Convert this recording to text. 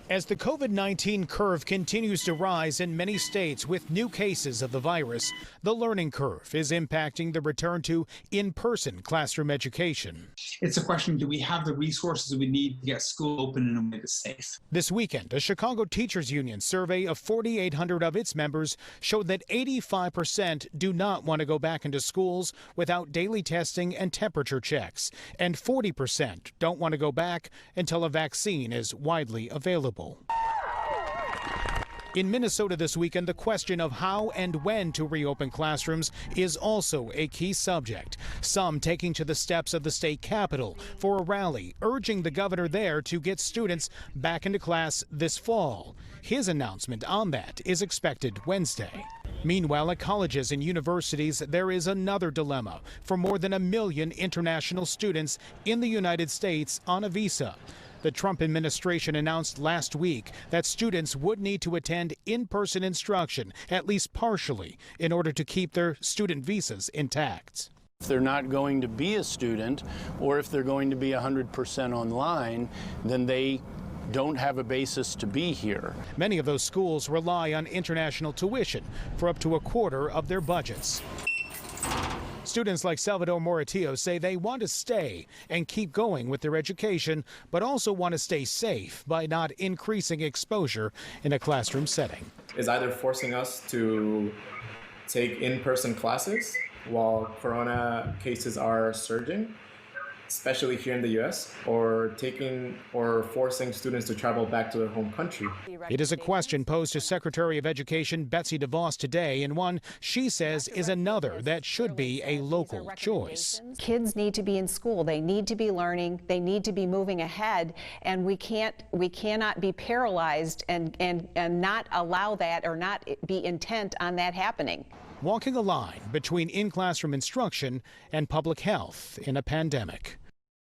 As the COVID-19 curve continues to rise in many states with new cases of the virus, the learning curve is impacting the return to in-person classroom education. It's a question, do we have the resources we need to get school open in a way that's safe? This weekend, a Chicago Teachers Union survey of 4,800 of its members showed that 85% do not want to go back into schools without daily testing and temperature checks, and 40% don't want to go back until a vaccine is widely available. In Minnesota this weekend, the question of how and when to reopen classrooms is also a key subject. Some taking to the steps of the state capitol for a rally, urging the governor there to get students back into class this fall. His announcement on that is expected Wednesday. Meanwhile, at colleges and universities, there is another dilemma for more than 1 million international students in the United States on a visa. The Trump administration announced last week that students would need to attend in-person instruction, at least partially, in order to keep their student visas intact. If they're not going to be a student, or if they're going to be 100% online, then they don't have a basis to be here. Many of those schools rely on international tuition for up to a quarter of their budgets. Students like Salvador Moratillo say they want to stay and keep going with their education, but also want to stay safe by not increasing exposure in a classroom setting. Is either forcing us to take in-person classes while corona cases are surging, especially here in the U.S., or forcing students to travel back to their home country. It is a question posed to Secretary of Education Betsy DeVos today, and one she says is another that should be a local choice. Kids need to be in school. They need to be learning. They need to be moving ahead, and we cannot be paralyzed and not allow that or not be intent on that happening. Walking a line between in-classroom instruction and public health in a pandemic.